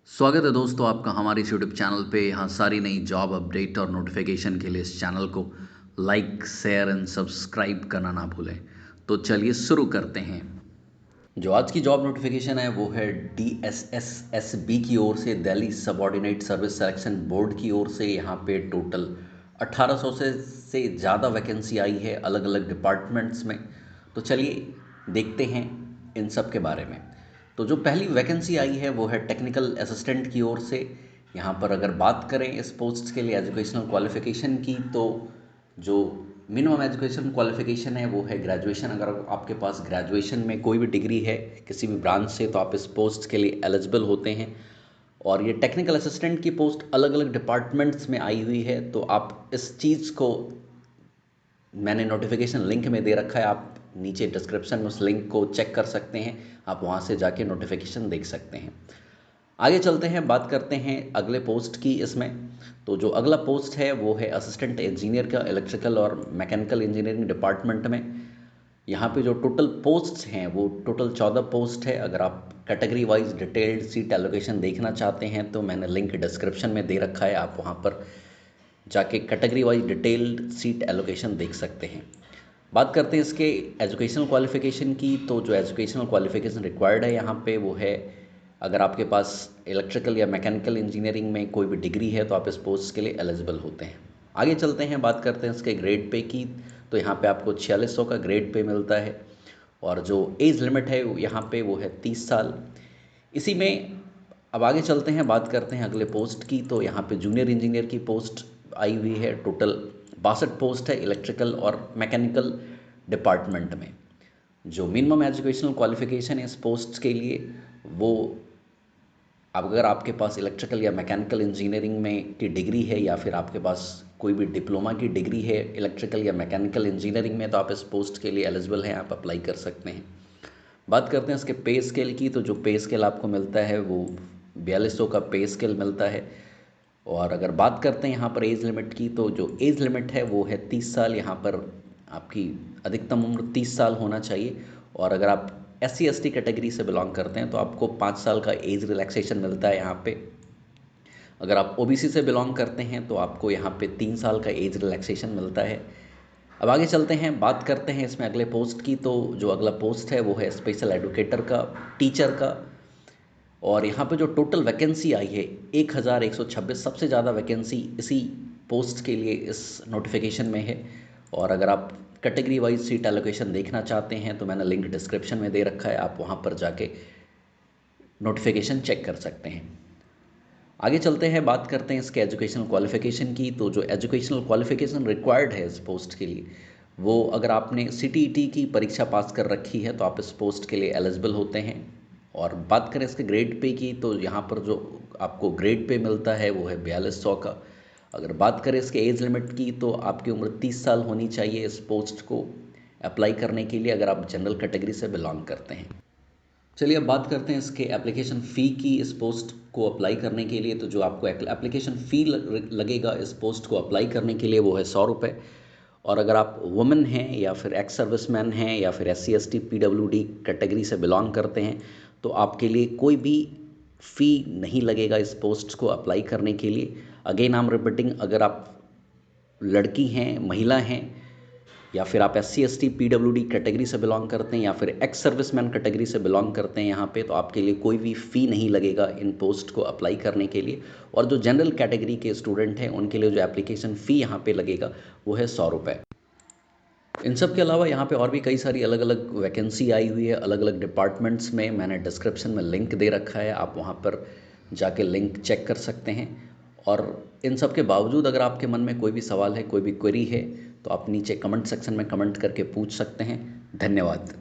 स्वागत है दोस्तों आपका हमारे इस यूट्यूब चैनल पे। यहाँ सारी नई जॉब अपडेट और नोटिफिकेशन के लिए इस चैनल को लाइक शेयर एंड सब्सक्राइब करना ना भूलें। तो चलिए शुरू करते हैं। जो आज की जॉब नोटिफिकेशन है वो है DSSSB की ओर से, Delhi subordinate service selection board की ओर से। यहाँ पे टोटल 1800 से ज़्यादा वैकेंसी आई है अलग अलग डिपार्टमेंट्स में। तो चलिए देखते हैं इन सब के बारे में। तो जो पहली वैकेंसी आई है वो है टेक्निकल असिस्टेंट की ओर से। यहाँ पर अगर बात करें इस पोस्ट के लिए एजुकेशनल क्वालिफ़िकेशन की, तो जो मिनिमम एजुकेशन क्वालिफ़िकेशन है वो है ग्रेजुएशन। अगर आपके पास ग्रेजुएशन में कोई भी डिग्री है किसी भी ब्रांच से तो आप इस पोस्ट के लिए एलिजिबल होते हैं। और ये टेक्निकल असिस्टेंट की पोस्ट अलग अलग डिपार्टमेंट्स में आई हुई है, तो आप इस चीज़ को मैंने नोटिफिकेशन लिंक में दे रखा है, आप नीचे डिस्क्रिप्शन में उस लिंक को चेक कर सकते हैं। आप वहाँ से जाके नोटिफिकेशन देख सकते हैं। आगे चलते हैं, बात करते हैं अगले पोस्ट की इसमें। तो जो अगला पोस्ट है वो है असिस्टेंट इंजीनियर का, इलेक्ट्रिकल और मैकेनिकल इंजीनियरिंग डिपार्टमेंट में। यहाँ पे जो टोटल पोस्ट्स हैं वो टोटल 14 पोस्ट है। अगर आप category wise detailed seat allocation देखना चाहते हैं तो मैंने लिंक डिस्क्रिप्शन में दे रखा है, आप वहाँ पर जाके category wise detailed seat allocation देख सकते हैं। बात करते हैं इसके एजुकेशनल क्वालिफ़िकेशन की। तो जो एजुकेशनल क्वालिफ़िकेशन रिक्वायर्ड है यहाँ पे वो है, अगर आपके पास इलेक्ट्रिकल या मैकेनिकल इंजीनियरिंग में कोई भी डिग्री है तो आप इस पोस्ट के लिए एलिजिबल होते हैं। आगे चलते हैं, बात करते हैं इसके ग्रेड पे की। तो यहाँ पे आपको 4600 का ग्रेड पे मिलता है और जो एज लिमिट है यहाँ पे वो है 30 साल। इसी में अब आगे चलते हैं, बात करते हैं अगले पोस्ट की। तो यहाँ पे जूनियर इंजीनियर की पोस्ट आई हुई है। टोटल 62 पोस्ट है इलेक्ट्रिकल और मैकेनिकल डिपार्टमेंट में। जो मिनिमम एजुकेशनल क्वालिफ़िकेशन है इस पोस्ट के लिए वो, अगर आपके पास इलेक्ट्रिकल या मैकेनिकल इंजीनियरिंग में की डिग्री है या फिर आपके पास कोई भी डिप्लोमा की डिग्री है इलेक्ट्रिकल या मैकेनिकल इंजीनियरिंग में, तो आप इस पोस्ट के लिए एलिजिबल हैं, आप अप्लाई कर सकते हैं। बात करते हैं इसके पे स्केल की। तो जो पे स्केल आपको मिलता है वो 4200 का पे स्केल मिलता है। और अगर बात करते हैं यहाँ पर एज लिमिट की, तो जो एज लिमिट है वो है 30 साल। यहाँ पर आपकी अधिकतम उम्र 30 साल होना चाहिए। और अगर आप SC ST कैटेगरी से बिलोंग करते हैं तो आपको 5 साल का एज रिलैक्सेशन मिलता है यहाँ पे। अगर आप OBC से बिलोंग करते हैं तो आपको यहाँ पे 3 साल का एज रिलैक्सेशन मिलता है। अब आगे चलते हैं, बात करते हैं इसमें अगले पोस्ट की। तो जो अगला पोस्ट है वो है स्पेशल एडुकेटर का, टीचर का। और यहाँ पे जो टोटल वैकेंसी आई है 1126, सबसे ज़्यादा वैकेंसी इसी पोस्ट के लिए इस नोटिफिकेशन में है। और अगर आप कैटेगरी वाइज सीट एलोकेशन देखना चाहते हैं तो मैंने लिंक डिस्क्रिप्शन में दे रखा है, आप वहाँ पर जाके नोटिफिकेशन चेक कर सकते हैं। आगे चलते हैं, बात करते हैं इसके एजुकेशनल क्वालिफ़िकेशन की। तो जो एजुकेशनल क्वालिफ़िकेशन रिक्वायर्ड है इस पोस्ट के लिए वो, अगर आपने CTET की परीक्षा पास कर रखी है तो आप इस पोस्ट के लिए एलिजिबल होते हैं। और बात करें इसके ग्रेड पे की, तो यहाँ पर जो आपको ग्रेड पे मिलता है वो है 4200 का। अगर बात करें इसके एज लिमिट की, तो आपकी उम्र 30 साल होनी चाहिए इस पोस्ट को अप्लाई करने के लिए, अगर आप जनरल कैटेगरी से बिलोंग करते हैं। चलिए अब बात करते हैं इसके एप्लीकेशन फ़ी की। इस पोस्ट को अप्लाई करने के लिए, तो जो आपको एप्लीकेशन फ़ी लगेगा इस पोस्ट को अप्लाई करने के लिए वो है 100 रुपये। और अगर आप वुमेन हैं या फिर एक्स सर्विसमैन हैं या फिर SC ST PWD कैटेगरी से बिलोंग करते हैं तो आपके लिए कोई भी फ़ी नहीं लगेगा इस पोस्ट को अप्लाई करने के लिए। अगेन आई एम रिपीटिंग, अगर आप लड़की हैं, महिला हैं या फिर आप SC ST PWD कैटेगरी से बिलोंग करते हैं या फिर एक्स सर्विसमैन कैटेगरी से बिलोंग करते हैं यहाँ पे, तो आपके लिए कोई भी फ़ी नहीं लगेगा इन पोस्ट को अप्लाई करने के लिए। और जो जनरल कैटेगरी के स्टूडेंट हैं उनके लिए जो एप्लीकेशन फ़ी यहाँ पे लगेगा वो है 100 रुपये। इन सब के अलावा यहाँ पे और भी कई सारी अलग अलग वैकेंसी आई हुई है अलग अलग डिपार्टमेंट्स में। मैंने डिस्क्रिप्शन में लिंक दे रखा है, आप वहाँ पर जाके लिंक चेक कर सकते हैं। और इन सब के बावजूद अगर आपके मन में कोई भी सवाल है, कोई भी क्वेरी है, तो आप नीचे कमेंट सेक्शन में कमेंट करके पूछ सकते हैं। धन्यवाद।